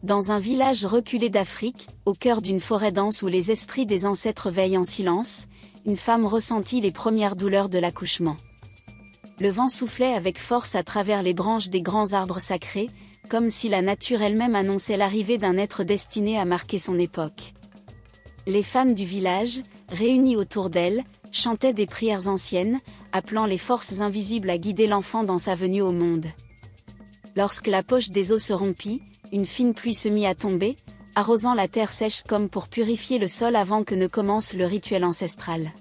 Dans un village reculé d'Afrique, au cœur d'une forêt dense où les esprits des ancêtres veillent en silence, une femme ressentit les premières douleurs de l'accouchement. Le vent soufflait avec force à travers les branches des grands arbres sacrés, comme si la nature elle-même annonçait l'arrivée d'un être destiné à marquer son époque. Les femmes du village, réunies autour d'elle, chantaient des prières anciennes, appelant les forces invisibles à guider l'enfant dans sa venue au monde. Lorsque la poche des eaux se rompit, une fine pluie se mit à tomber, arrosant la terre sèche comme pour purifier le sol avant que ne commence le rituel ancestral.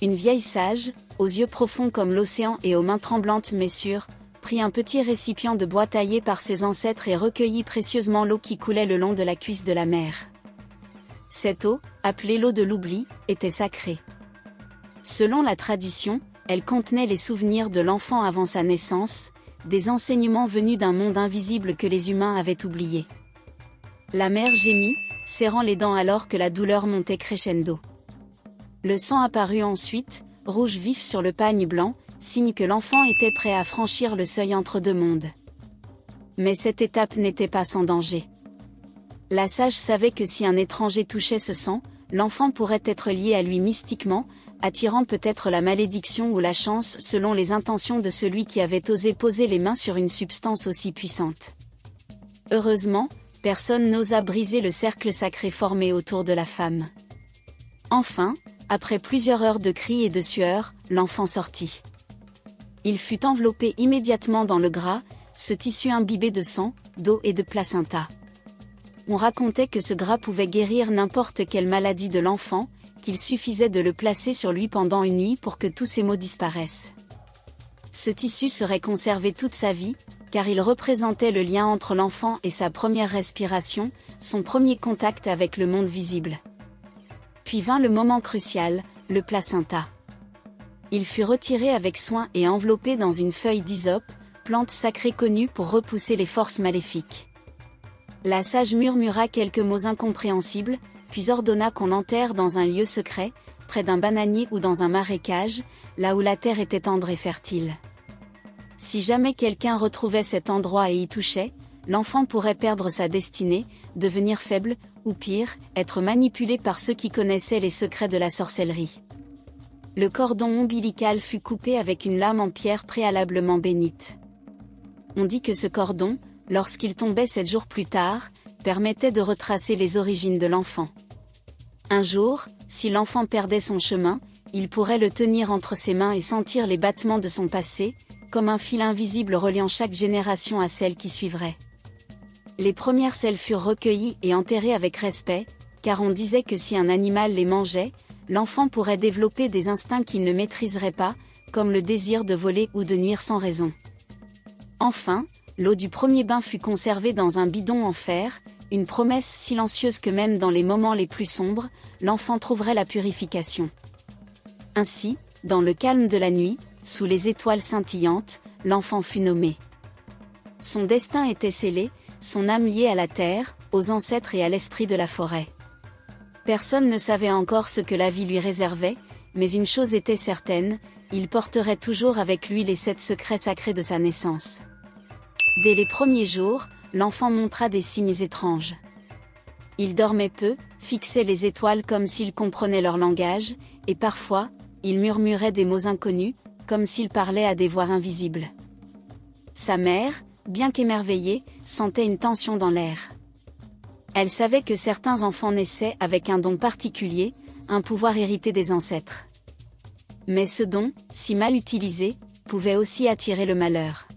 Une vieille sage, aux yeux profonds comme l'océan et aux mains tremblantes mais sûres, prit un petit récipient de bois taillé par ses ancêtres et recueillit précieusement l'eau qui coulait le long de la cuisse de la mère. Cette eau, appelée l'eau de l'oubli, était sacrée. Selon la tradition, elle contenait les souvenirs de l'enfant avant sa naissance, des enseignements venus d'un monde invisible que les humains avaient oublié. La mère gémit, serrant les dents alors que la douleur montait crescendo. Le sang apparut ensuite, rouge vif sur le pagne blanc, signe que l'enfant était prêt à franchir le seuil entre deux mondes. Mais cette étape n'était pas sans danger. La sage savait que si un étranger touchait ce sang, l'enfant pourrait être lié à lui mystiquement, attirant peut-être la malédiction ou la chance selon les intentions de celui qui avait osé poser les mains sur une substance aussi puissante. Heureusement, personne n'osa briser le cercle sacré formé autour de la femme. Enfin, après plusieurs heures de cris et de sueur, l'enfant sortit. Il fut enveloppé immédiatement dans le gras, ce tissu imbibé de sang, d'eau et de placenta. On racontait que ce gras pouvait guérir n'importe quelle maladie de l'enfant, qu'il suffisait de le placer sur lui pendant une nuit pour que tous ses maux disparaissent. Ce tissu serait conservé toute sa vie, car il représentait le lien entre l'enfant et sa première respiration, son premier contact avec le monde visible. Puis vint le moment crucial, le placenta. Il fut retiré avec soin et enveloppé dans une feuille d'hysope, plante sacrée connue pour repousser les forces maléfiques. La sage murmura quelques mots incompréhensibles, puis ordonna qu'on l'enterre dans un lieu secret, près d'un bananier ou dans un marécage, là où la terre était tendre et fertile. Si jamais quelqu'un retrouvait cet endroit et y touchait, l'enfant pourrait perdre sa destinée, devenir faible, ou pire, être manipulé par ceux qui connaissaient les secrets de la sorcellerie. Le cordon ombilical fut coupé avec une lame en pierre préalablement bénite. On dit que ce cordon, lorsqu'il tombait 7 jours plus tard, permettait de retracer les origines de l'enfant. Un jour, si l'enfant perdait son chemin, il pourrait le tenir entre ses mains et sentir les battements de son passé, comme un fil invisible reliant chaque génération à celle qui suivrait. Les premières selles furent recueillies et enterrées avec respect, car on disait que si un animal les mangeait, l'enfant pourrait développer des instincts qu'il ne maîtriserait pas, comme le désir de voler ou de nuire sans raison. Enfin, l'eau du premier bain fut conservée dans un bidon en fer, une promesse silencieuse que même dans les moments les plus sombres, l'enfant trouverait la purification. Ainsi, dans le calme de la nuit, sous les étoiles scintillantes, l'enfant fut nommé. Son destin était scellé, son âme liée à la terre, aux ancêtres et à l'esprit de la forêt. Personne ne savait encore ce que la vie lui réservait, mais une chose était certaine, il porterait toujours avec lui les 7 secrets sacrés de sa naissance. Dès les premiers jours, l'enfant montra des signes étranges. Il dormait peu, fixait les étoiles comme s'il comprenait leur langage, et parfois, il murmurait des mots inconnus, comme s'il parlait à des voix invisibles. Sa mère, bien qu'émerveillée, sentait une tension dans l'air. Elle savait que certains enfants naissaient avec un don particulier, un pouvoir hérité des ancêtres. Mais ce don, si mal utilisé, pouvait aussi attirer le malheur.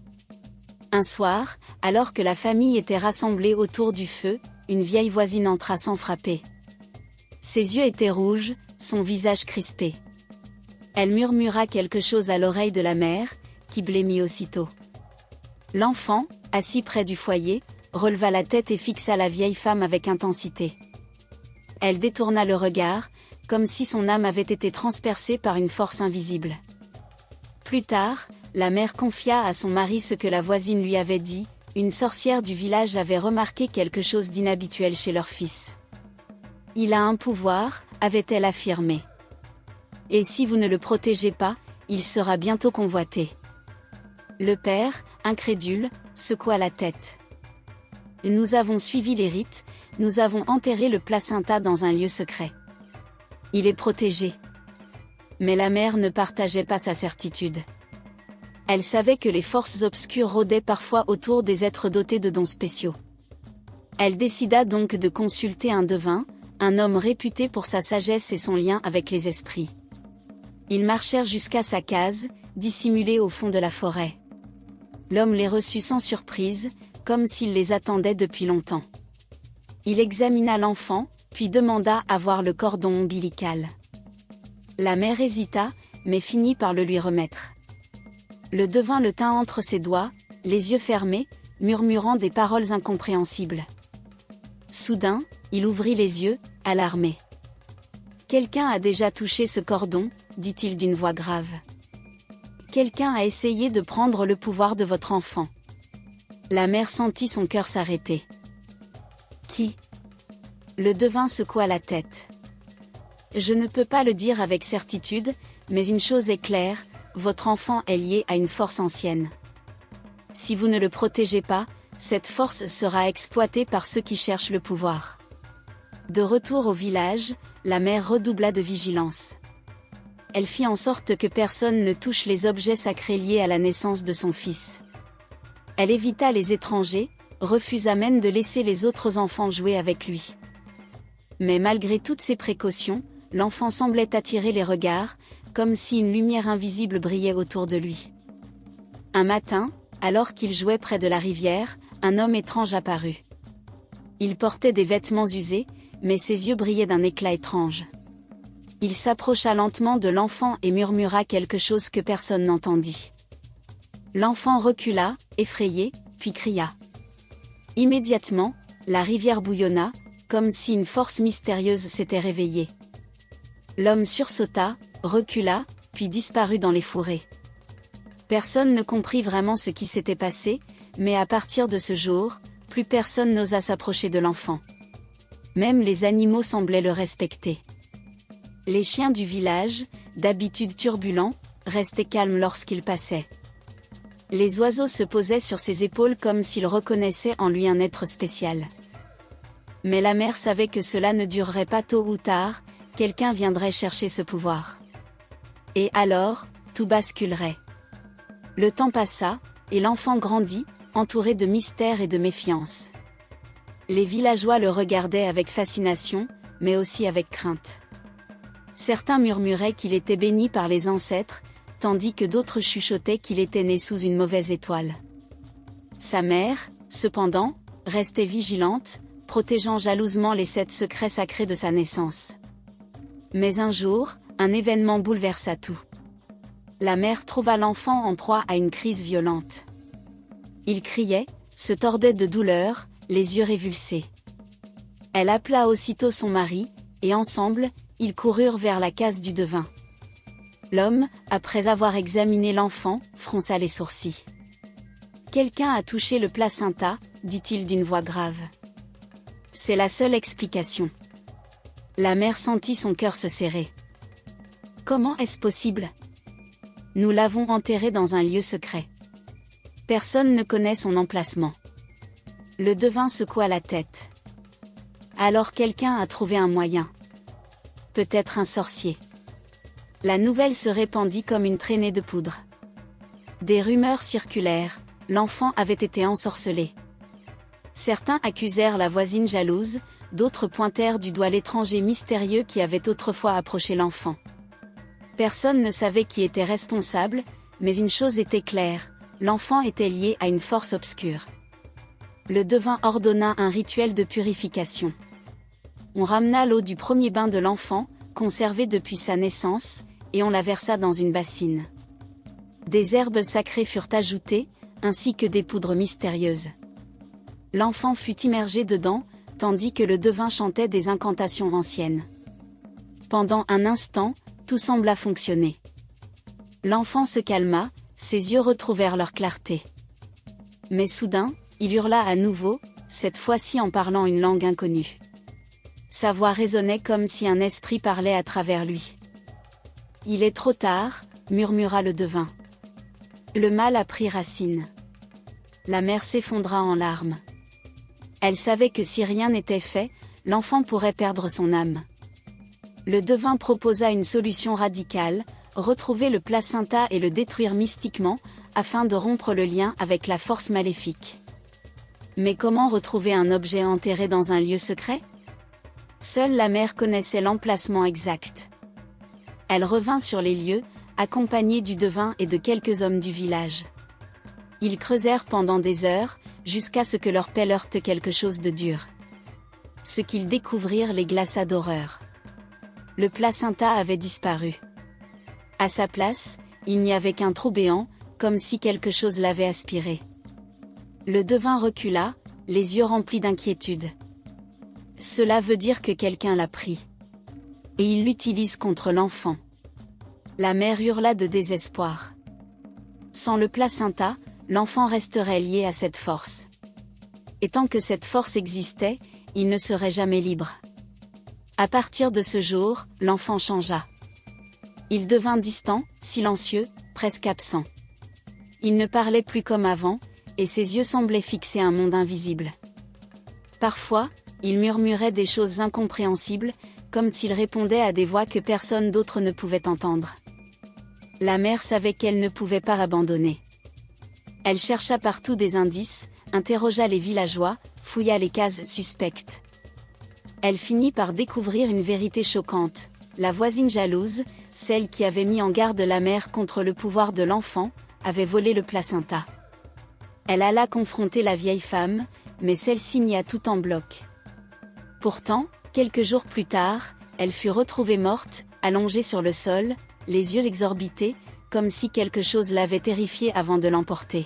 Un soir, alors que la famille était rassemblée autour du feu, une vieille voisine entra sans frapper. Ses yeux étaient rouges, son visage crispé. Elle murmura quelque chose à l'oreille de la mère, qui blêmit aussitôt. L'enfant, assis près du foyer, releva la tête et fixa la vieille femme avec intensité. Elle détourna le regard, comme si son âme avait été transpercée par une force invisible. Plus tard, la mère confia à son mari ce que la voisine lui avait dit, une sorcière du village avait remarqué quelque chose d'inhabituel chez leur fils. Il a un pouvoir, avait-elle affirmé. Et si vous ne le protégez pas, il sera bientôt convoité. Le père, incrédule, secoua la tête. Nous avons suivi les rites, nous avons enterré le placenta dans un lieu secret. Il est protégé. Mais la mère ne partageait pas sa certitude. Elle savait que les forces obscures rôdaient parfois autour des êtres dotés de dons spéciaux. Elle décida donc de consulter un devin, un homme réputé pour sa sagesse et son lien avec les esprits. Ils marchèrent jusqu'à sa case, dissimulée au fond de la forêt. L'homme les reçut sans surprise, comme s'il les attendait depuis longtemps. Il examina l'enfant, puis demanda à voir le cordon ombilical. La mère hésita, mais finit par le lui remettre. Le devin le tint entre ses doigts, les yeux fermés, murmurant des paroles incompréhensibles. Soudain, il ouvrit les yeux, alarmé. « Quelqu'un a déjà touché ce cordon, dit-il d'une voix grave. Quelqu'un a essayé de prendre le pouvoir de votre enfant. » La mère sentit son cœur s'arrêter. « Qui ?» Le devin secoua la tête. « Je ne peux pas le dire avec certitude, mais une chose est claire, votre enfant est lié à une force ancienne. Si vous ne le protégez pas, cette force sera exploitée par ceux qui cherchent le pouvoir. » De retour au village, la mère redoubla de vigilance. Elle fit en sorte que personne ne touche les objets sacrés liés à la naissance de son fils. Elle évita les étrangers, refusa même de laisser les autres enfants jouer avec lui. Mais malgré toutes ces précautions, l'enfant semblait attirer les regards, comme si une lumière invisible brillait autour de lui. Un matin, alors qu'il jouait près de la rivière, un homme étrange apparut. Il portait des vêtements usés, mais ses yeux brillaient d'un éclat étrange. Il s'approcha lentement de l'enfant et murmura quelque chose que personne n'entendit. L'enfant recula, effrayé, puis cria. Immédiatement, la rivière bouillonna, comme si une force mystérieuse s'était réveillée. L'homme sursauta, recula, puis disparut dans les fourrés. Personne ne comprit vraiment ce qui s'était passé, mais à partir de ce jour, plus personne n'osa s'approcher de l'enfant. Même les animaux semblaient le respecter. Les chiens du village, d'habitude turbulents, restaient calmes lorsqu'il passait. Les oiseaux se posaient sur ses épaules comme s'ils reconnaissaient en lui un être spécial. Mais la mère savait que cela ne durerait pas tôt ou tard, quelqu'un viendrait chercher ce pouvoir. Et alors, tout basculerait. Le temps passa, et l'enfant grandit, entouré de mystère et de méfiance. Les villageois le regardaient avec fascination, mais aussi avec crainte. Certains murmuraient qu'il était béni par les ancêtres, tandis que d'autres chuchotaient qu'il était né sous une mauvaise étoile. Sa mère, cependant, restait vigilante, protégeant jalousement les 7 secrets sacrés de sa naissance. Mais un jour, un événement bouleversa tout. La mère trouva l'enfant en proie à une crise violente. Il criait, se tordait de douleur, les yeux révulsés. Elle appela aussitôt son mari, et ensemble, ils coururent vers la case du devin. L'homme, après avoir examiné l'enfant, fronça les sourcils. « Quelqu'un a touché le placenta, dit-il d'une voix grave. C'est la seule explication. » La mère sentit son cœur se serrer. « Comment est-ce possible ? Nous l'avons enterré dans un lieu secret. Personne ne connaît son emplacement. » Le devin secoua la tête. Alors quelqu'un a trouvé un moyen. Peut-être un sorcier. La nouvelle se répandit comme une traînée de poudre. Des rumeurs circulèrent, l'enfant avait été ensorcelé. Certains accusèrent la voisine jalouse, d'autres pointèrent du doigt l'étranger mystérieux qui avait autrefois approché l'enfant. Personne ne savait qui était responsable, mais une chose était claire, l'enfant était lié à une force obscure. Le devin ordonna un rituel de purification. On ramena l'eau du premier bain de l'enfant, conservée depuis sa naissance, et on la versa dans une bassine. Des herbes sacrées furent ajoutées, ainsi que des poudres mystérieuses. L'enfant fut immergé dedans, tandis que le devin chantait des incantations anciennes. Pendant un instant, tout sembla fonctionner. L'enfant se calma, ses yeux retrouvèrent leur clarté. Mais soudain, il hurla à nouveau, cette fois-ci en parlant une langue inconnue. Sa voix résonnait comme si un esprit parlait à travers lui. « Il est trop tard, » murmura le devin. Le mal a pris racine. La mère s'effondra en larmes. Elle savait que si rien n'était fait, l'enfant pourrait perdre son âme. Le devin proposa une solution radicale, retrouver le placenta et le détruire mystiquement, afin de rompre le lien avec la force maléfique. Mais comment retrouver un objet enterré dans un lieu secret? Seule la mère connaissait l'emplacement exact. Elle revint sur les lieux, accompagnée du devin et de quelques hommes du village. Ils creusèrent pendant des heures, jusqu'à ce que leur pelle heurte quelque chose de dur. Ce qu'ils découvrirent les glaça d'horreur. Le placenta avait disparu. À sa place, il n'y avait qu'un trou béant, comme si quelque chose l'avait aspiré. Le devin recula, les yeux remplis d'inquiétude. Cela veut dire que quelqu'un l'a pris. Et il l'utilise contre l'enfant. La mère hurla de désespoir. Sans le placenta, l'enfant resterait lié à cette force. Et tant que cette force existait, il ne serait jamais libre. À partir de ce jour, l'enfant changea. Il devint distant, silencieux, presque absent. Il ne parlait plus comme avant, et ses yeux semblaient fixer un monde invisible. Parfois, il murmurait des choses incompréhensibles, comme s'il répondait à des voix que personne d'autre ne pouvait entendre. La mère savait qu'elle ne pouvait pas abandonner. Elle chercha partout des indices, interrogea les villageois, fouilla les cases suspectes. Elle finit par découvrir une vérité choquante. La voisine jalouse, celle qui avait mis en garde la mère contre le pouvoir de l'enfant, avait volé le placenta. Elle alla confronter la vieille femme, mais celle-ci nia tout en bloc. Pourtant, quelques jours plus tard, elle fut retrouvée morte, allongée sur le sol, les yeux exorbités, comme si quelque chose l'avait terrifiée avant de l'emporter.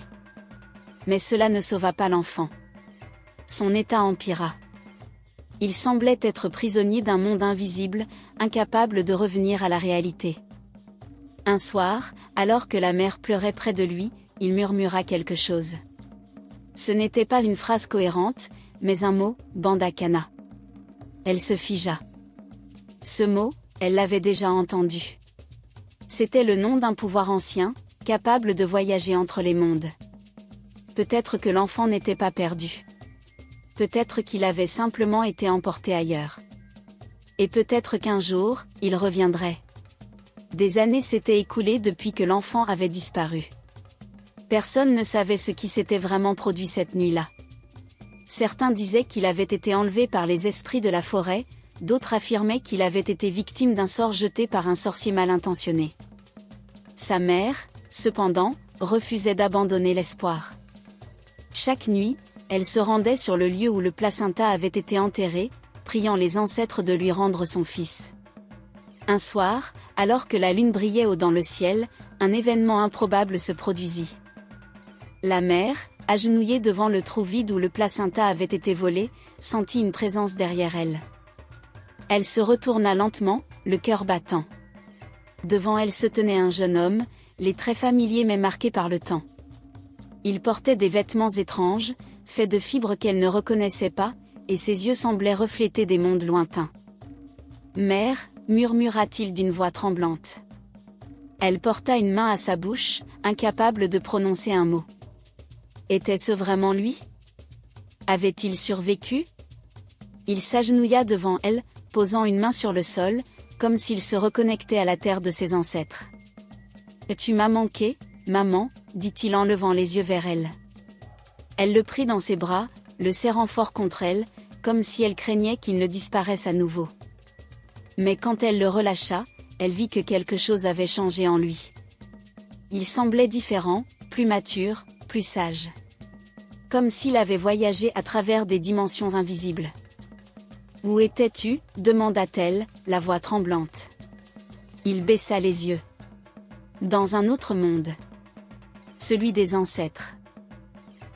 Mais cela ne sauva pas l'enfant. Son état empira. Il semblait être prisonnier d'un monde invisible, incapable de revenir à la réalité. Un soir, alors que la mère pleurait près de lui, il murmura quelque chose. Ce n'était pas une phrase cohérente, mais un mot, Bandakana. Elle se figea. Ce mot, elle l'avait déjà entendu. C'était le nom d'un pouvoir ancien, capable de voyager entre les mondes. Peut-être que l'enfant n'était pas perdu. Peut-être qu'il avait simplement été emporté ailleurs. Et peut-être qu'un jour, il reviendrait. Des années s'étaient écoulées depuis que l'enfant avait disparu. Personne ne savait ce qui s'était vraiment produit cette nuit-là. Certains disaient qu'il avait été enlevé par les esprits de la forêt, d'autres affirmaient qu'il avait été victime d'un sort jeté par un sorcier mal intentionné. Sa mère, cependant, refusait d'abandonner l'espoir. Chaque nuit, elle se rendait sur le lieu où le placenta avait été enterré, priant les ancêtres de lui rendre son fils. Un soir, alors que la lune brillait haut dans le ciel, un événement improbable se produisit. La mère, agenouillée devant le trou vide où le placenta avait été volé, sentit une présence derrière elle. Elle se retourna lentement, le cœur battant. Devant elle se tenait un jeune homme, les traits familiers mais marqués par le temps. Il portait des vêtements étranges, faits de fibres qu'elle ne reconnaissait pas, et ses yeux semblaient refléter des mondes lointains. « Mère » murmura-t-il d'une voix tremblante. Elle porta une main à sa bouche, incapable de prononcer un mot. Était-ce vraiment lui? Avait-il survécu? Il s'agenouilla devant elle, posant une main sur le sol, comme s'il se reconnectait à la terre de ses ancêtres. « Tu m'as manqué, maman » dit-il en levant les yeux vers elle. Elle le prit dans ses bras, le serrant fort contre elle, comme si elle craignait qu'il ne disparaisse à nouveau. Mais quand elle le relâcha, elle vit que quelque chose avait changé en lui. Il semblait différent, plus mature, plus sage. Comme s'il avait voyagé à travers des dimensions invisibles. « Où étais-tu » demanda-t-elle, la voix tremblante. Il baissa les yeux. « Dans un autre monde. Celui des ancêtres.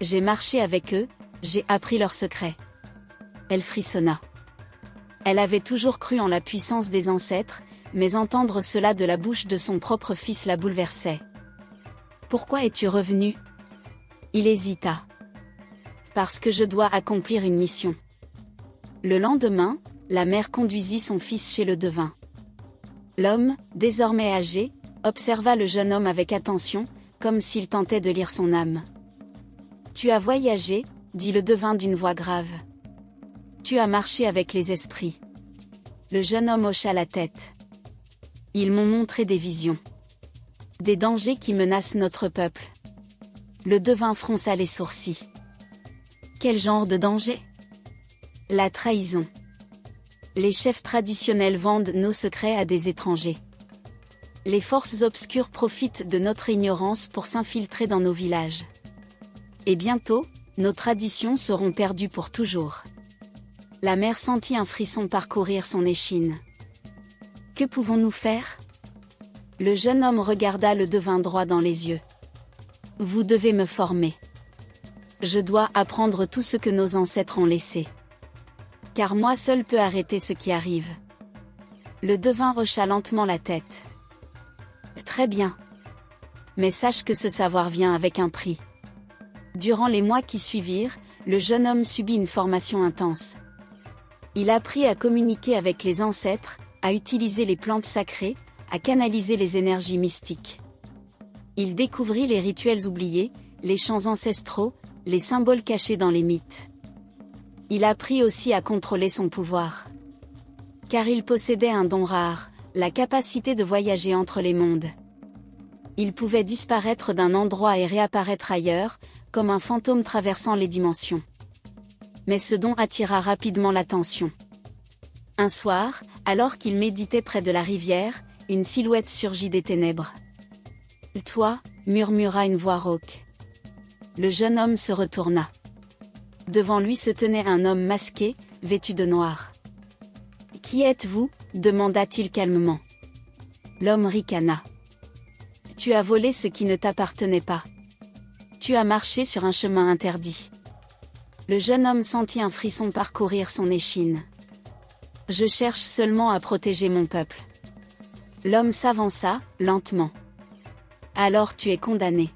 J'ai marché avec eux, j'ai appris leurs secrets. » Elle frissonna. Elle avait toujours cru en la puissance des ancêtres, mais entendre cela de la bouche de son propre fils la bouleversait. « Pourquoi es-tu revenu ?» Il hésita. « Parce que je dois accomplir une mission. » Le lendemain, la mère conduisit son fils chez le devin. L'homme, désormais âgé, observa le jeune homme avec attention, comme s'il tentait de lire son âme. « Tu as voyagé » dit le devin d'une voix grave. Tu as marché avec les esprits. Le jeune homme hocha la tête. Ils m'ont montré des visions. Des dangers qui menacent notre peuple. Le devin fronça les sourcils. Quel genre de danger? La trahison. Les chefs traditionnels vendent nos secrets à des étrangers. Les forces obscures profitent de notre ignorance pour s'infiltrer dans nos villages. Et bientôt, nos traditions seront perdues pour toujours. La mère sentit un frisson parcourir son échine. Que pouvons-nous faire? Le jeune homme regarda le devin droit dans les yeux. Vous devez me former. Je dois apprendre tout ce que nos ancêtres ont laissé. Car moi seul peux arrêter ce qui arrive. Le devin hocha lentement la tête. Très bien. Mais sache que ce savoir vient avec un prix. Durant les mois qui suivirent, le jeune homme subit une formation intense. Il apprit à communiquer avec les ancêtres, à utiliser les plantes sacrées, à canaliser les énergies mystiques. Il découvrit les rituels oubliés, les chants ancestraux, les symboles cachés dans les mythes. Il apprit aussi à contrôler son pouvoir. Car il possédait un don rare, la capacité de voyager entre les mondes. Il pouvait disparaître d'un endroit et réapparaître ailleurs, comme un fantôme traversant les dimensions. Mais ce don attira rapidement l'attention. Un soir, alors qu'il méditait près de la rivière, une silhouette surgit des ténèbres. « Toi » murmura une voix rauque. Le jeune homme se retourna. Devant lui se tenait un homme masqué, vêtu de noir. « Qui êtes-vous » demanda-t-il calmement. L'homme ricana. « Tu as volé ce qui ne t'appartenait pas. Tu as marché sur un chemin interdit. » Le jeune homme sentit un frisson parcourir son échine. « Je cherche seulement à protéger mon peuple. » L'homme s'avança, lentement. « Alors tu es condamné. »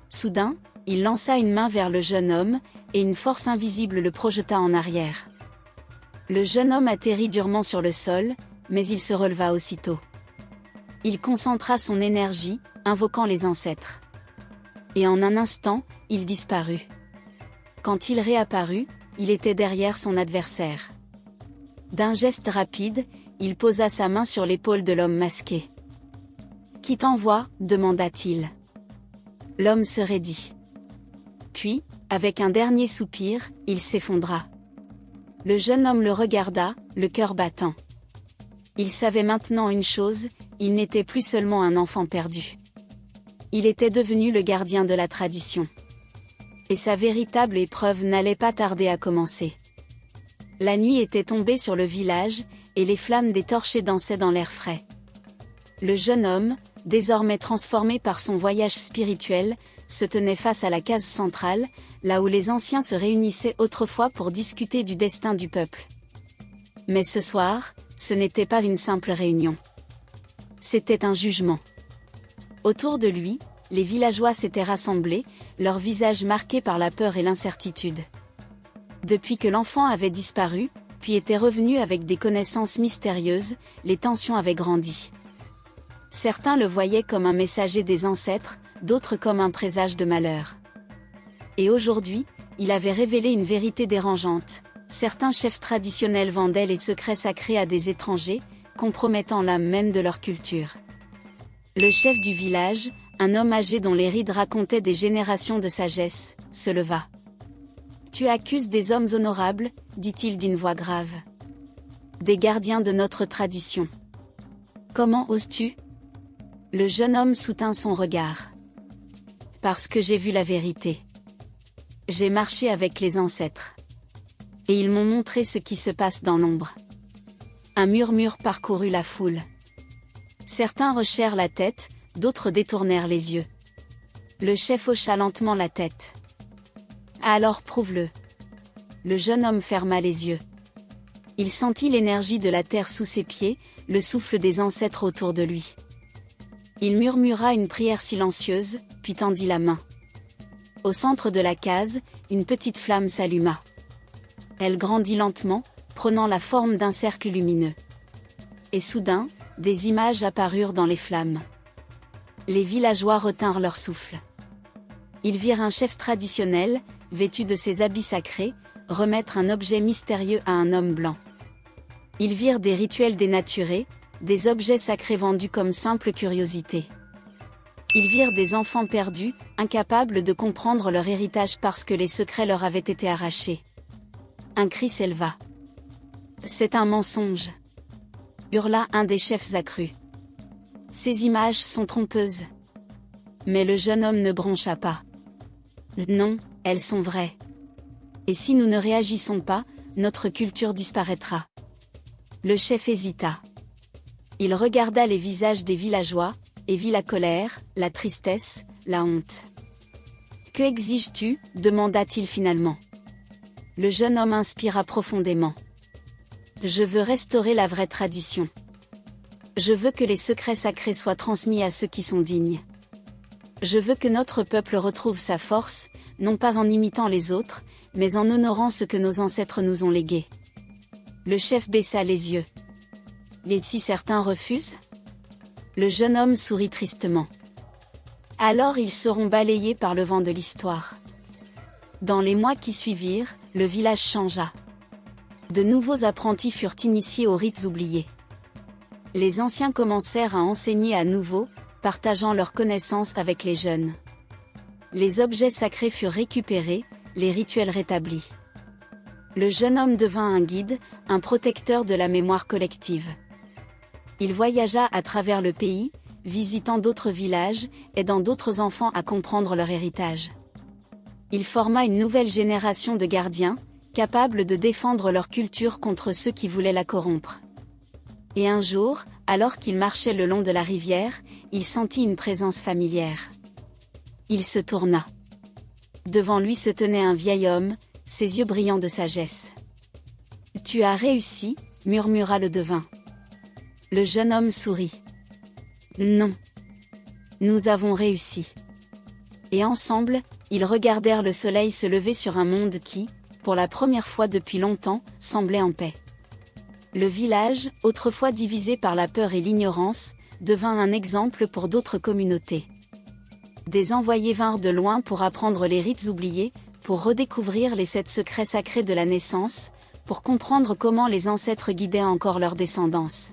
Soudain, il lança une main vers le jeune homme, et une force invisible le projeta en arrière. Le jeune homme atterrit durement sur le sol, mais il se releva aussitôt. Il concentra son énergie, invoquant les ancêtres. Et en un instant, il disparut. Quand il réapparut, il était derrière son adversaire. D'un geste rapide, il posa sa main sur l'épaule de l'homme masqué. « Qui t'envoie » demanda-t-il. L'homme se raidit. Puis, avec un dernier soupir, il s'effondra. Le jeune homme le regarda, le cœur battant. Il savait maintenant une chose, il n'était plus seulement un enfant perdu. Il était devenu le gardien de la tradition. Et sa véritable épreuve n'allait pas tarder à commencer. La nuit était tombée sur le village, et les flammes des torchers dansaient dans l'air frais. Le jeune homme, désormais transformé par son voyage spirituel, se tenait face à la case centrale, là où les anciens se réunissaient autrefois pour discuter du destin du peuple. Mais ce soir, ce n'était pas une simple réunion. C'était un jugement. Autour de lui, les villageois s'étaient rassemblés, leurs visages marqués par la peur et l'incertitude. Depuis que l'enfant avait disparu, puis était revenu avec des connaissances mystérieuses, les tensions avaient grandi. Certains le voyaient comme un messager des ancêtres, d'autres comme un présage de malheur. Et aujourd'hui, il avait révélé une vérité dérangeante. Certains chefs traditionnels vendaient les secrets sacrés à des étrangers, compromettant l'âme même de leur culture. Le chef du village, un homme âgé dont les rides racontaient des générations de sagesse, se leva. « Tu accuses des hommes honorables, dit-il d'une voix grave. Des gardiens de notre tradition. Comment oses-tu » Le jeune homme soutint son regard. « Parce que j'ai vu la vérité. J'ai marché avec les ancêtres. Et ils m'ont montré ce qui se passe dans l'ombre. » Un murmure parcourut la foule. Certains hochèrent la tête, d'autres détournèrent les yeux. Le chef hocha lentement la tête. « Alors prouve-le. » Le jeune homme ferma les yeux. Il sentit l'énergie de la terre sous ses pieds, le souffle des ancêtres autour de lui. Il murmura une prière silencieuse, puis tendit la main. Au centre de la case, une petite flamme s'alluma. Elle grandit lentement, prenant la forme d'un cercle lumineux. Et soudain, des images apparurent dans les flammes. Les villageois retinrent leur souffle. Ils virent un chef traditionnel, vêtu de ses habits sacrés, remettre un objet mystérieux à un homme blanc. Ils virent des rituels dénaturés, des objets sacrés vendus comme simple curiosité. Ils virent des enfants perdus, incapables de comprendre leur héritage parce que les secrets leur avaient été arrachés. Un cri s'éleva. « C'est un mensonge !» hurla un des chefs accrus. « Ces images sont trompeuses. » Mais le jeune homme ne broncha pas. « Non, elles sont vraies. Et si nous ne réagissons pas, notre culture disparaîtra. » Le chef hésita. Il regarda les visages des villageois, et vit la colère, la tristesse, la honte. « Que exiges-tu » demanda-t-il finalement. Le jeune homme inspira profondément. « Je veux restaurer la vraie tradition. Je veux que les secrets sacrés soient transmis à ceux qui sont dignes. Je veux que notre peuple retrouve sa force, non pas en imitant les autres, mais en honorant ce que nos ancêtres nous ont légué. » Le chef baissa les yeux. « Et si certains refusent ?» Le jeune homme sourit tristement. « Alors ils seront balayés par le vent de l'histoire. » Dans les mois qui suivirent, le village changea. De nouveaux apprentis furent initiés aux rites oubliés. Les anciens commencèrent à enseigner à nouveau, partageant leurs connaissances avec les jeunes. Les objets sacrés furent récupérés, les rituels rétablis. Le jeune homme devint un guide, un protecteur de la mémoire collective. Il voyagea à travers le pays, visitant d'autres villages, aidant d'autres enfants à comprendre leur héritage. Il forma une nouvelle génération de gardiens, capables de défendre leur culture contre ceux qui voulaient la corrompre. Et un jour, alors qu'il marchait le long de la rivière, il sentit une présence familière. Il se tourna. Devant lui se tenait un vieil homme, ses yeux brillants de sagesse. « Tu as réussi » murmura le devin. Le jeune homme sourit. « Non. Nous avons réussi. » Et ensemble, ils regardèrent le soleil se lever sur un monde qui, pour la première fois depuis longtemps, semblait en paix. Le village, autrefois divisé par la peur et l'ignorance, devint un exemple pour d'autres communautés. Des envoyés vinrent de loin pour apprendre les rites oubliés, pour redécouvrir les 7 secrets sacrés de la naissance, pour comprendre comment les ancêtres guidaient encore leur descendance.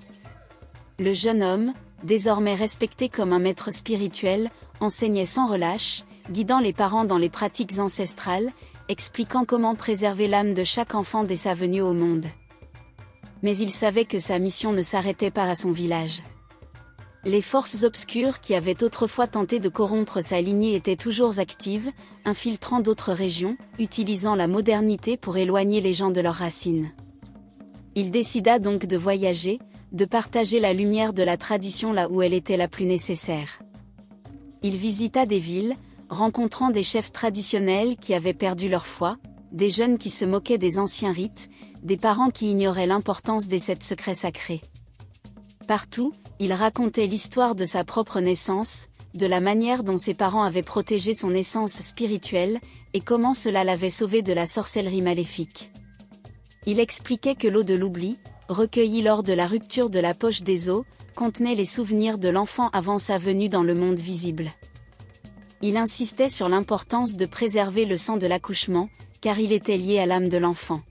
Le jeune homme, désormais respecté comme un maître spirituel, enseignait sans relâche, guidant les parents dans les pratiques ancestrales, expliquant comment préserver l'âme de chaque enfant dès sa venue au monde. Mais il savait que sa mission ne s'arrêtait pas à son village. Les forces obscures qui avaient autrefois tenté de corrompre sa lignée étaient toujours actives, infiltrant d'autres régions, utilisant la modernité pour éloigner les gens de leurs racines. Il décida donc de voyager, de partager la lumière de la tradition là où elle était la plus nécessaire. Il visita des villes, rencontrant des chefs traditionnels qui avaient perdu leur foi, des jeunes qui se moquaient des anciens rites, des parents qui ignoraient l'importance des 7 secrets sacrés. Partout, il racontait l'histoire de sa propre naissance, de la manière dont ses parents avaient protégé son essence spirituelle, et comment cela l'avait sauvé de la sorcellerie maléfique. Il expliquait que l'eau de l'oubli, recueillie lors de la rupture de la poche des os, contenait les souvenirs de l'enfant avant sa venue dans le monde visible. Il insistait sur l'importance de préserver le sang de l'accouchement, car il était lié à l'âme de l'enfant.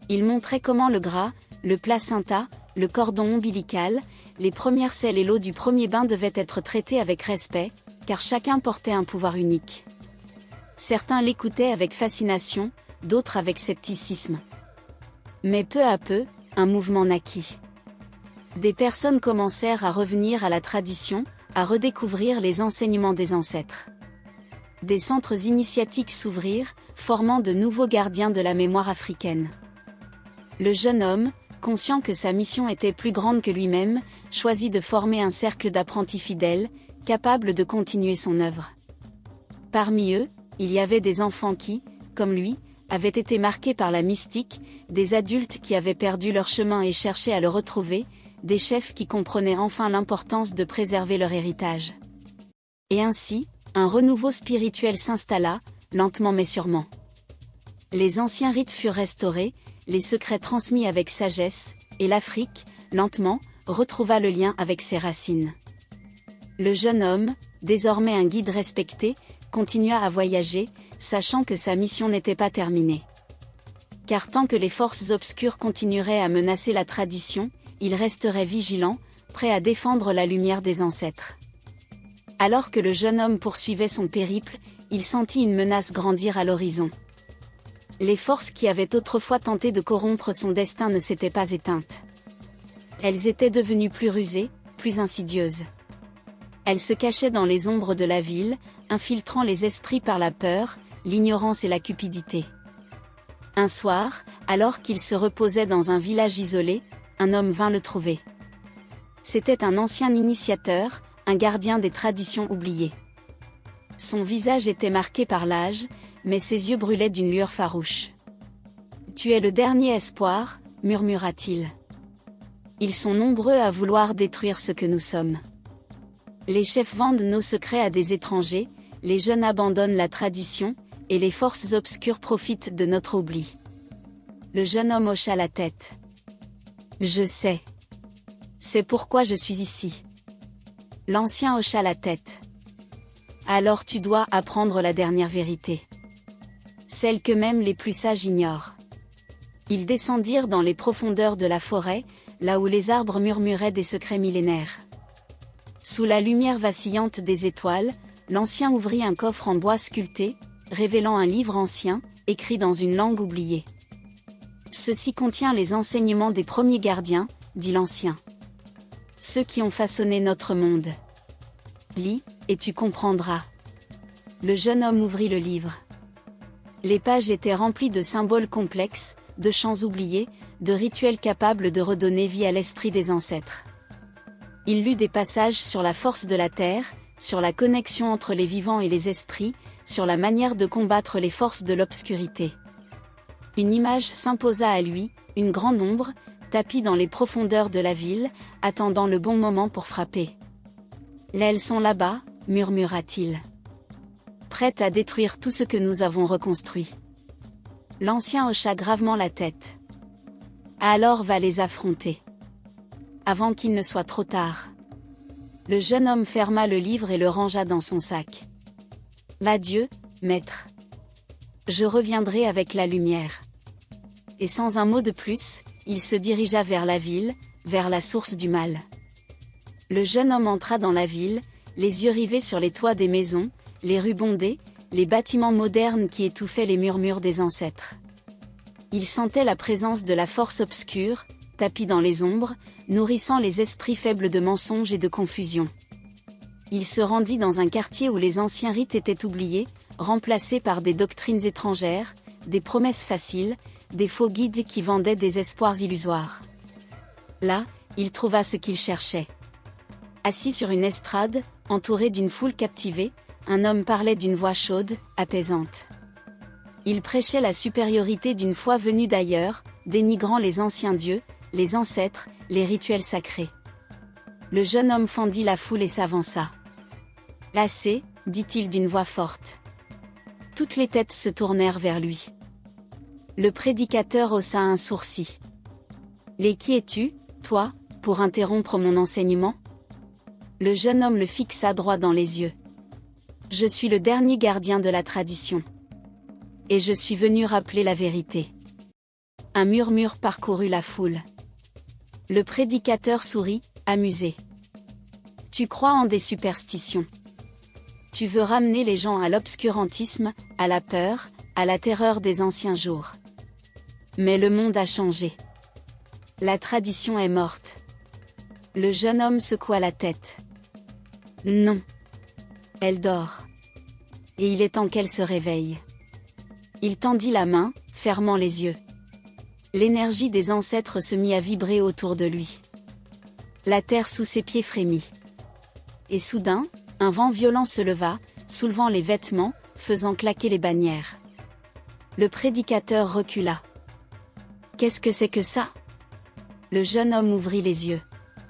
Il montrait comment le gras, le placenta, le cordon ombilical, les premières selles et l'eau du premier bain devaient être traités avec respect, car chacun portait un pouvoir unique. Certains l'écoutaient avec fascination, d'autres avec scepticisme. Mais peu à peu, un mouvement naquit. Des personnes commencèrent à revenir à la tradition, à redécouvrir les enseignements des ancêtres. Des centres initiatiques s'ouvrirent, formant de nouveaux gardiens de la mémoire africaine. Le jeune homme, conscient que sa mission était plus grande que lui-même, choisit de former un cercle d'apprentis fidèles, capables de continuer son œuvre. Parmi eux, il y avait des enfants qui, comme lui, avaient été marqués par la mystique, des adultes qui avaient perdu leur chemin et cherchaient à le retrouver, des chefs qui comprenaient enfin l'importance de préserver leur héritage. Et ainsi, un renouveau spirituel s'installa, lentement mais sûrement. Les anciens rites furent restaurés, les secrets transmis avec sagesse, et l'Afrique, lentement, retrouva le lien avec ses racines. Le jeune homme, désormais un guide respecté, continua à voyager, sachant que sa mission n'était pas terminée. Car tant que les forces obscures continueraient à menacer la tradition, il resterait vigilant, prêt à défendre la lumière des ancêtres. Alors que le jeune homme poursuivait son périple, il sentit une menace grandir à l'horizon. Les forces qui avaient autrefois tenté de corrompre son destin ne s'étaient pas éteintes. Elles étaient devenues plus rusées, plus insidieuses. Elles se cachaient dans les ombres de la ville, infiltrant les esprits par la peur, l'ignorance et la cupidité. Un soir, alors qu'il se reposait dans un village isolé, un homme vint le trouver. C'était un ancien initiateur, un gardien des traditions oubliées. Son visage était marqué par l'âge, mais ses yeux brûlaient d'une lueur farouche. « Tu es le dernier espoir », murmura-t-il. « Ils sont nombreux à vouloir détruire ce que nous sommes. Les chefs vendent nos secrets à des étrangers, les jeunes abandonnent la tradition, et les forces obscures profitent de notre oubli. » Le jeune homme hocha la tête. « Je sais. C'est pourquoi je suis ici. » L'ancien hocha la tête. « Alors tu dois apprendre la dernière vérité. Celle que même les plus sages ignorent. » Ils descendirent dans les profondeurs de la forêt, là où les arbres murmuraient des secrets millénaires. Sous la lumière vacillante des étoiles, l'ancien ouvrit un coffre en bois sculpté, révélant un livre ancien, écrit dans une langue oubliée. « Ceci contient les enseignements des premiers gardiens, dit l'ancien. Ceux qui ont façonné notre monde. Lis, et tu comprendras. » Le jeune homme ouvrit le livre. Les pages étaient remplies de symboles complexes, de chants oubliés, de rituels capables de redonner vie à l'esprit des ancêtres. Il lut des passages sur la force de la terre, sur la connexion entre les vivants et les esprits, sur la manière de combattre les forces de l'obscurité. Une image s'imposa à lui, une grande ombre, tapie dans les profondeurs de la ville, attendant le bon moment pour frapper. « Elles sont là-bas, » murmura-t-il. « Prêtes à détruire tout ce que nous avons reconstruit. » L'ancien hocha gravement la tête. « Alors va les affronter. Avant qu'il ne soit trop tard. » Le jeune homme ferma le livre et le rangea dans son sac. « Adieu, maître. Je reviendrai avec la lumière. » Et sans un mot de plus, il se dirigea vers la ville, vers la source du mal. Le jeune homme entra dans la ville, les yeux rivés sur les toits des maisons, les rues bondées, les bâtiments modernes qui étouffaient les murmures des ancêtres. Il sentait la présence de la force obscure, tapie dans les ombres, nourrissant les esprits faibles de mensonges et de confusion. Il se rendit dans un quartier où les anciens rites étaient oubliés, remplacés par des doctrines étrangères, des promesses faciles, des faux guides qui vendaient des espoirs illusoires. Là, il trouva ce qu'il cherchait. Assis sur une estrade, entouré d'une foule captivée, un homme parlait d'une voix chaude, apaisante. Il prêchait la supériorité d'une foi venue d'ailleurs, dénigrant les anciens dieux, les ancêtres, les rituels sacrés. Le jeune homme fendit la foule et s'avança. « Assez » dit-il d'une voix forte. Toutes les têtes se tournèrent vers lui. Le prédicateur haussa un sourcil. « Les qui es-tu, toi, pour interrompre mon enseignement ?» Le jeune homme le fixa droit dans les yeux. « Je suis le dernier gardien de la tradition. Et je suis venu rappeler la vérité. » Un murmure parcourut la foule. Le prédicateur sourit, amusé. « Tu crois en des superstitions. Tu veux ramener les gens à l'obscurantisme, à la peur, à la terreur des anciens jours. Mais le monde a changé. La tradition est morte. » Le jeune homme secoua la tête. « Non. Elle dort. Et il est temps qu'elle se réveille. » Il tendit la main, fermant les yeux. L'énergie des ancêtres se mit à vibrer autour de lui. La terre sous ses pieds frémit. Et soudain, un vent violent se leva, soulevant les vêtements, faisant claquer les bannières. Le prédicateur recula. « Qu'est-ce que c'est que ça ?» Le jeune homme ouvrit les yeux.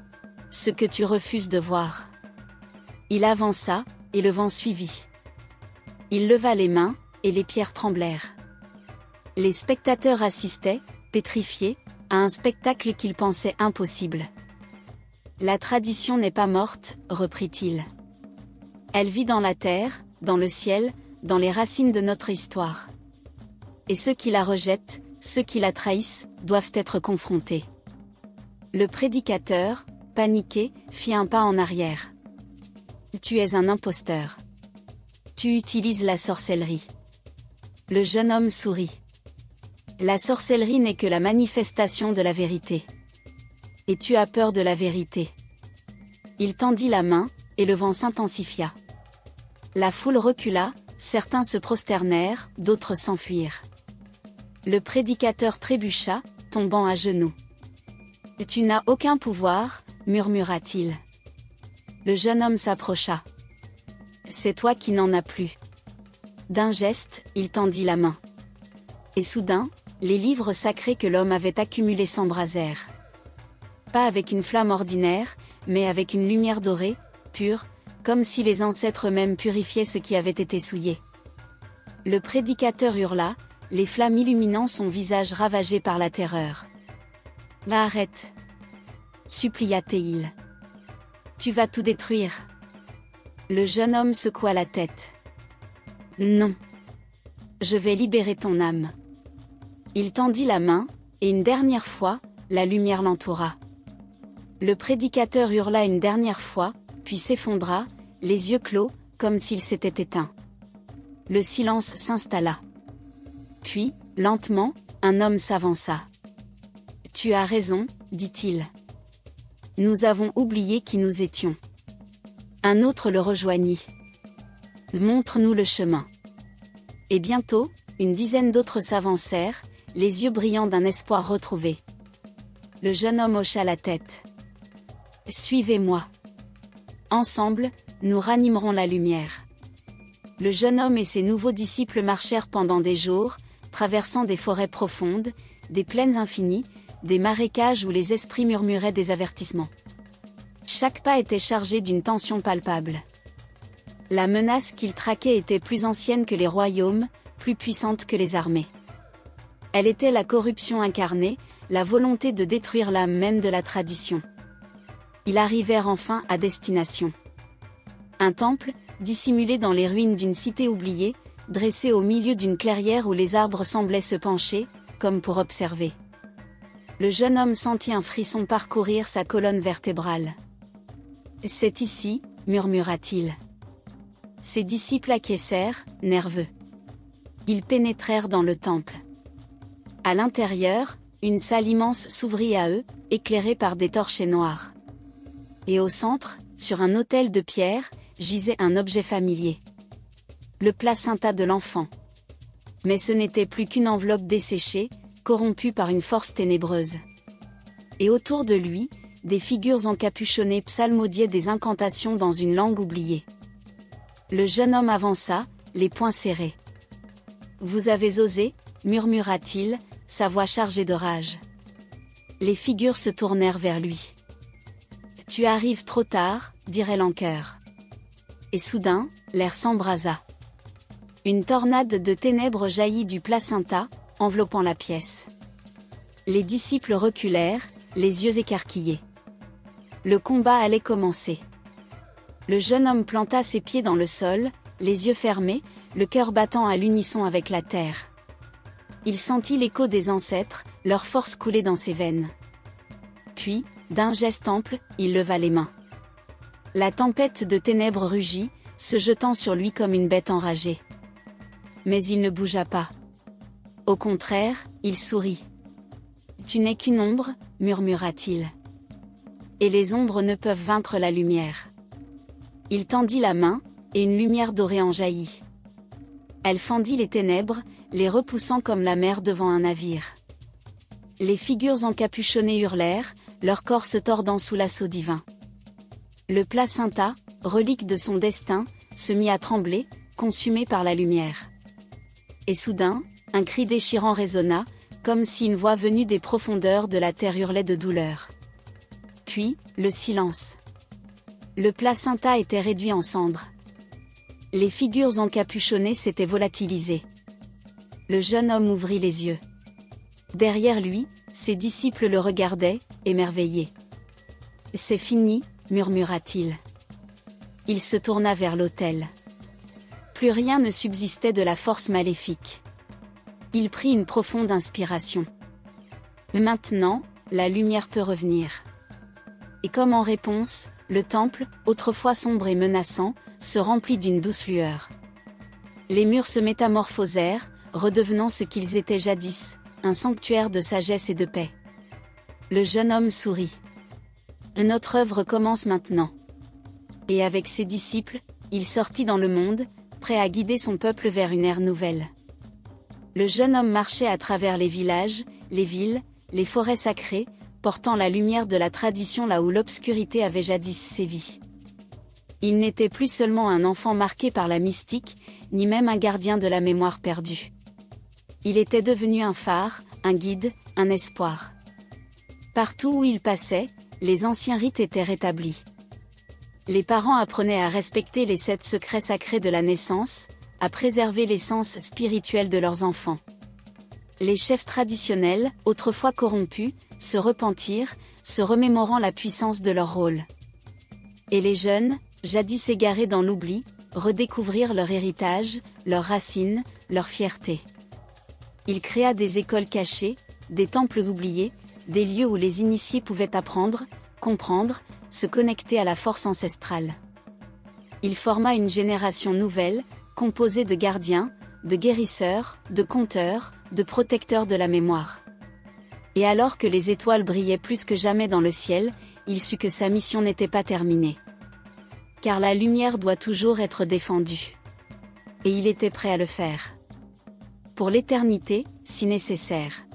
« Ce que tu refuses de voir. » Il avança, et le vent suivit. Il leva les mains, et les pierres tremblèrent. Les spectateurs assistaient, pétrifiés, à un spectacle qu'ils pensaient impossible. « La tradition n'est pas morte, reprit-il. Elle vit dans la terre, dans le ciel, dans les racines de notre histoire. Et ceux qui la rejettent, ceux qui la trahissent, doivent être confrontés. Le prédicateur, paniqué, fit un pas en arrière. Tu es un imposteur. Tu utilises la sorcellerie. Le jeune homme sourit. La sorcellerie n'est que la manifestation de la vérité. Et tu as peur de la vérité. Il tendit la main, et le vent s'intensifia. La foule recula, certains se prosternèrent, d'autres s'enfuirent. Le prédicateur trébucha, tombant à genoux. « Tu n'as aucun pouvoir, murmura-t-il. » Le jeune homme s'approcha. « C'est toi qui n'en as plus. » D'un geste, il tendit la main. Et soudain, les livres sacrés que l'homme avait accumulés s'embrasèrent. Pas avec une flamme ordinaire, mais avec une lumière dorée, pure, comme si les ancêtres eux-mêmes purifiaient ce qui avait été souillé. Le prédicateur hurla, les flammes illuminant son visage ravagé par la terreur. « Là, arrête !» supplia-t-il. « Tu vas tout détruire. » Le jeune homme secoua la tête. « Non. Je vais libérer ton âme. » Il tendit la main, et une dernière fois, la lumière l'entoura. Le prédicateur hurla une dernière fois, puis s'effondra, les yeux clos, comme s'il s'était éteint. Le silence s'installa. Puis, lentement, un homme s'avança. « Tu as raison, dit-il. Nous avons oublié qui nous étions. » Un autre le rejoignit. « Montre-nous le chemin. » Et bientôt, une dizaine d'autres s'avancèrent, les yeux brillants d'un espoir retrouvé. Le jeune homme hocha la tête. « Suivez-moi. Ensemble, nous ranimerons la lumière. » Le jeune homme et ses nouveaux disciples marchèrent pendant des jours, traversant des forêts profondes, des plaines infinies, des marécages où les esprits murmuraient des avertissements. Chaque pas était chargé d'une tension palpable. La menace qu'ils traquaient était plus ancienne que les royaumes, plus puissante que les armées. Elle était la corruption incarnée, la volonté de détruire l'âme même de la tradition. Ils arrivèrent enfin à destination. Un temple, dissimulé dans les ruines d'une cité oubliée, dressé au milieu d'une clairière où les arbres semblaient se pencher, comme pour observer. Le jeune homme sentit un frisson parcourir sa colonne vertébrale. « C'est ici, murmura-t-il. » Ses disciples acquiescèrent, nerveux. Ils pénétrèrent dans le temple. À l'intérieur, une salle immense s'ouvrit à eux, éclairée par des torchets noirs. Et au centre, sur un autel de pierre, gisait un objet familier. Le placenta de l'enfant. Mais ce n'était plus qu'une enveloppe desséchée, corrompue par une force ténébreuse. Et autour de lui, des figures encapuchonnées psalmodiaient des incantations dans une langue oubliée. Le jeune homme avança, les poings serrés. « Vous avez osé » murmura-t-il, sa voix chargée de rage. Les figures se tournèrent vers lui. « Tu arrives trop tard, dirait l'encheur. » Et soudain, l'air s'embrasa. Une tornade de ténèbres jaillit du placenta, enveloppant la pièce. Les disciples reculèrent, les yeux écarquillés. Le combat allait commencer. Le jeune homme planta ses pieds dans le sol, les yeux fermés, le cœur battant à l'unisson avec la terre. Il sentit l'écho des ancêtres, leur force couler dans ses veines. Puis, d'un geste ample, il leva les mains. La tempête de ténèbres rugit, se jetant sur lui comme une bête enragée. Mais il ne bougea pas. Au contraire, il sourit. « Tu n'es qu'une ombre, murmura-t-il. Et les ombres ne peuvent vaincre la lumière. » Il tendit la main, et une lumière dorée en jaillit. Elle fendit les ténèbres, les repoussant comme la mer devant un navire. Les figures encapuchonnées hurlèrent, leur corps se tordant sous l'assaut divin. Le placenta, relique de son destin, se mit à trembler, consumé par la lumière. Et soudain, un cri déchirant résonna, comme si une voix venue des profondeurs de la terre hurlait de douleur. Puis, le silence. Le placenta était réduit en cendres. Les figures encapuchonnées s'étaient volatilisées. Le jeune homme ouvrit les yeux. Derrière lui, ses disciples le regardaient, émerveillés. « C'est fini » murmura-t-il. Il se tourna vers l'autel. Plus rien ne subsistait de la force maléfique. Il prit une profonde inspiration. Maintenant, la lumière peut revenir. Et comme en réponse, le temple, autrefois sombre et menaçant, se remplit d'une douce lueur. Les murs se métamorphosèrent, redevenant ce qu'ils étaient jadis, un sanctuaire de sagesse et de paix. Le jeune homme sourit. Notre œuvre commence maintenant. Et avec ses disciples, il sortit dans le monde, prêt à guider son peuple vers une ère nouvelle. Le jeune homme marchait à travers les villages, les villes, les forêts sacrées, portant la lumière de la tradition là où l'obscurité avait jadis sévi. Il n'était plus seulement un enfant marqué par la mystique, ni même un gardien de la mémoire perdue. Il était devenu un phare, un guide, un espoir. Partout où il passait, les anciens rites étaient rétablis. Les parents apprenaient à respecter les 7 secrets sacrés de la naissance, à préserver l'essence spirituelle de leurs enfants. Les chefs traditionnels, autrefois corrompus, se repentirent, se remémorant la puissance de leur rôle. Et les jeunes, jadis égarés dans l'oubli, redécouvrirent leur héritage, leurs racines, leur fierté. Il créa des écoles cachées, des temples oubliés, des lieux où les initiés pouvaient apprendre, comprendre, se connecter à la force ancestrale. Il forma une génération nouvelle, composée de gardiens, de guérisseurs, de conteurs, de protecteurs de la mémoire. Et alors que les étoiles brillaient plus que jamais dans le ciel, il sut que sa mission n'était pas terminée. Car la lumière doit toujours être défendue. Et il était prêt à le faire. Pour l'éternité, si nécessaire.